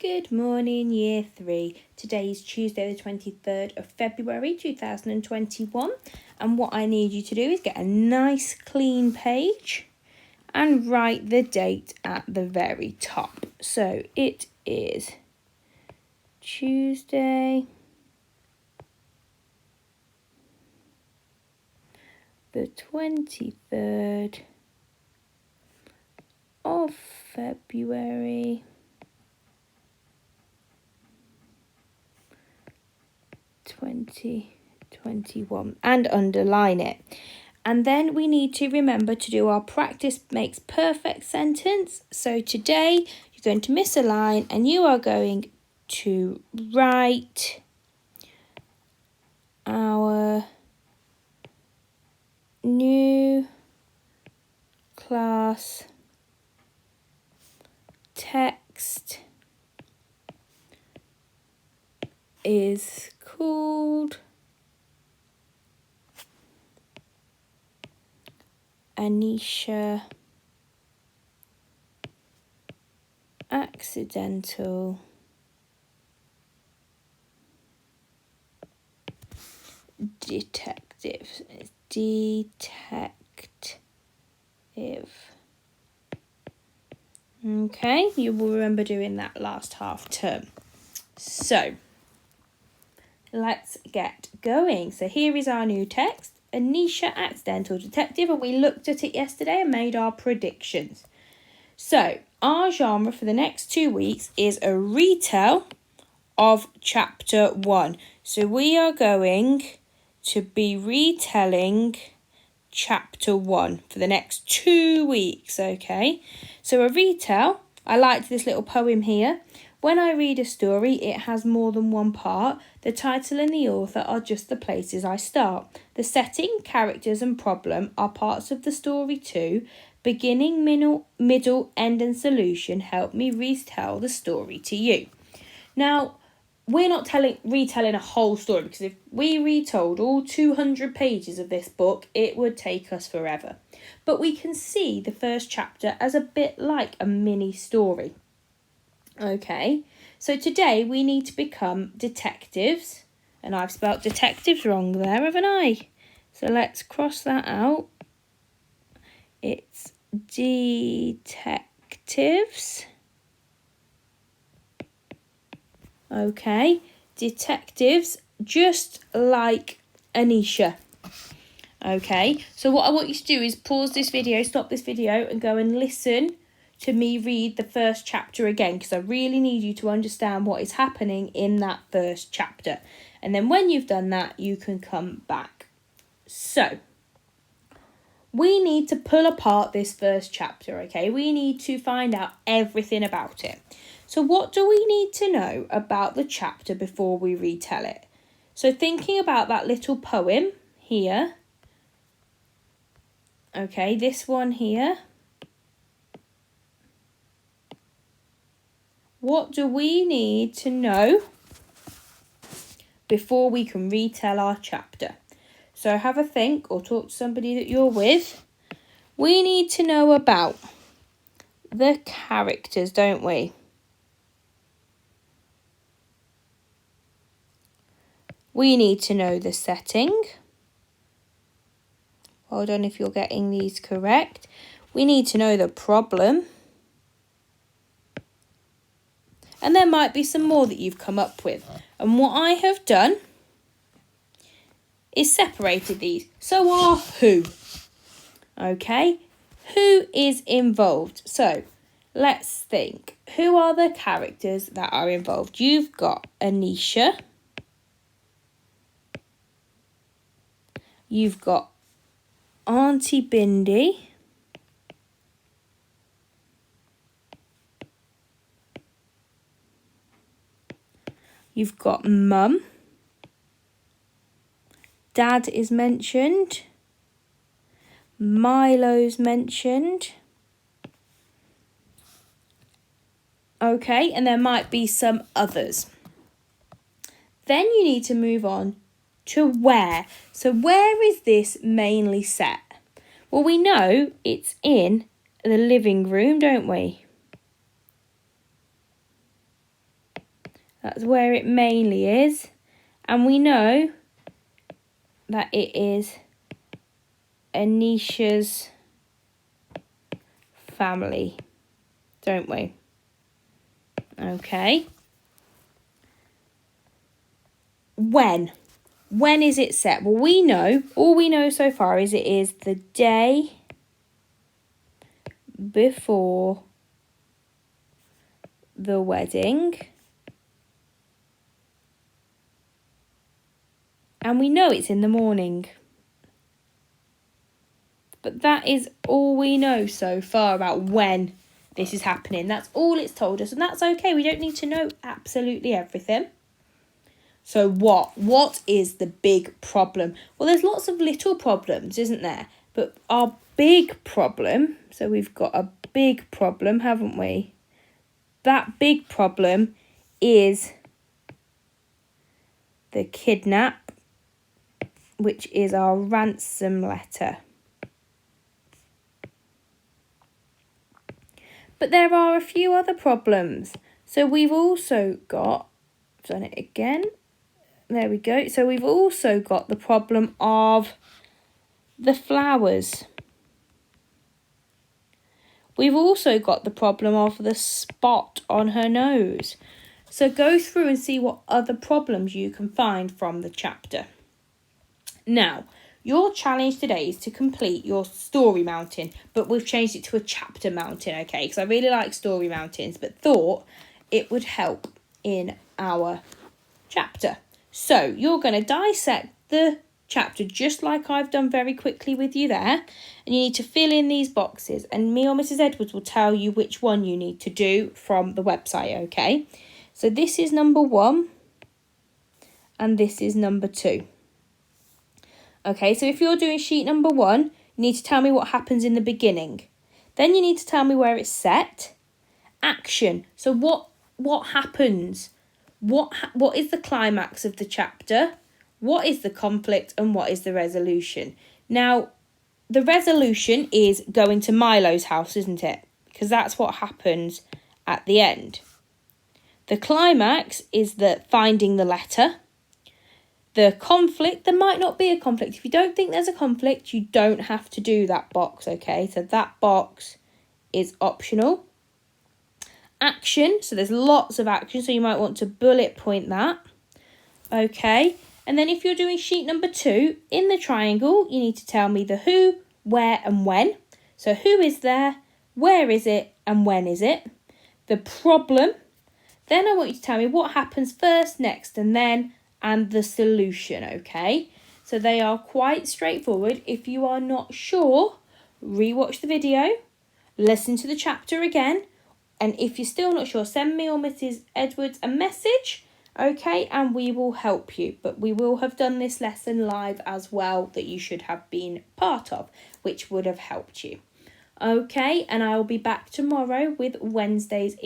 Good morning, Year 3. Today is Tuesday the 23rd of February 2021, and what I need you to do is get a nice clean page and write the date at the very top. So it is Tuesday the 23rd of February 2021 and underline it. And then we need to remember to do our practice makes perfect sentence. So today you're going to miss a line and you are going to write our new class text is called Anisha Accidental Detective. Okay, you will remember doing that last half term. So, let's get going. So here is our new text, Anisha Accidental Detective, and we looked at it yesterday and made our predictions. So, our genre for the next 2 weeks is a retell of chapter 1. So we are going to be retelling chapter 1 for the next 2 weeks, okay? So a retell, I liked this little poem here. When I read a story, it has more than one part. The title and the author are just the places I start. The setting, characters and problem are parts of the story too. Beginning, middle, end and solution help me retell the story to you. Now, we're not retelling a whole story, because if we retold all 200 pages of this book, it would take us forever. But we can see the first chapter as a bit like a mini story. Okay, so today we need to become detectives, and I've spelt detectives wrong there, haven't I? So let's cross that out. It's detectives. Okay, detectives, just like Anisha. Okay, so what I want you to do is pause this video, stop this video, and go and listen to me read the first chapter again, because I really need you to understand what is happening in that first chapter. And then when you've done that, you can come back. So, we need to pull apart this first chapter, okay? We need to find out everything about it. So what do we need to know about the chapter before we retell it? So thinking about that little poem here, okay, this one here. What do we need to know before we can retell our chapter? So have a think or talk to somebody that you're with. We need to know about the characters, don't we? We need to know the setting. Well done if you're getting these correct. We need to know the problem. And there might be some more that you've come up with. And what I have done is separated these. So are who. Okay, who is involved? So let's think. Who are the characters that are involved? You've got Anisha. You've got Auntie Bindi. You've got Mum. Dad is mentioned. Milo's mentioned. Okay, and there might be some others. Then you need to move on to where. So where is this mainly set? Well, we know it's in the living room, don't we? That's where it mainly is. And we know that it is Anisha's family, don't we? Okay. When is it set? Well, we know, all we know so far is it is the day before the wedding. And we know it's in the morning. But that is all we know so far about when this is happening. That's all it's told us, and that's okay. We don't need to know absolutely everything. So what is the big problem? Well, there's lots of little problems, isn't there? But our big problem, so we've got a big problem, haven't we? That big problem is the kidnap, which is our ransom letter. But there are a few other problems. So we've also got, I've done it again. There we go. So we've also got the problem of the flowers. We've also got the problem of the spot on her nose. So go through and see what other problems you can find from the chapter. Now, your challenge today is to complete your story mountain, but we've changed it to a chapter mountain, okay? Because I really like story mountains, but thought it would help in our chapter. So you're going to dissect the chapter just like I've done very quickly with you there. And you need to fill in these boxes. And me or Mrs. Edwards will tell you which one you need to do from the website, okay? So this is number 1. And this is number 2. Okay, so if you're doing sheet number 1, you need to tell me what happens in the beginning. Then you need to tell me where it's set. Action. So what happens? What is the climax of the chapter? What is the conflict and what is the resolution? Now, the resolution is going to Milo's house, isn't it? Because that's what happens at the end. The climax is the finding the letter. The conflict, there might not be a conflict. If you don't think there's a conflict, you don't have to do that box, okay? So that box is optional. Action, so there's lots of action, so you might want to bullet point that. Okay, and then if you're doing sheet number 2, in the triangle, you need to tell me the who, where and when. So who is there, where is it, and when is it? The problem. Then I want you to tell me what happens first, next, and then, and the solution, okay? So they are quite straightforward. If you are not sure, rewatch the video, listen to the chapter again, and if you're still not sure, send me or Mrs. Edwards a message, okay, and we will help you. But we will have done this lesson live as well that you should have been part of, which would have helped you. Okay, and I will be back tomorrow with Wednesday's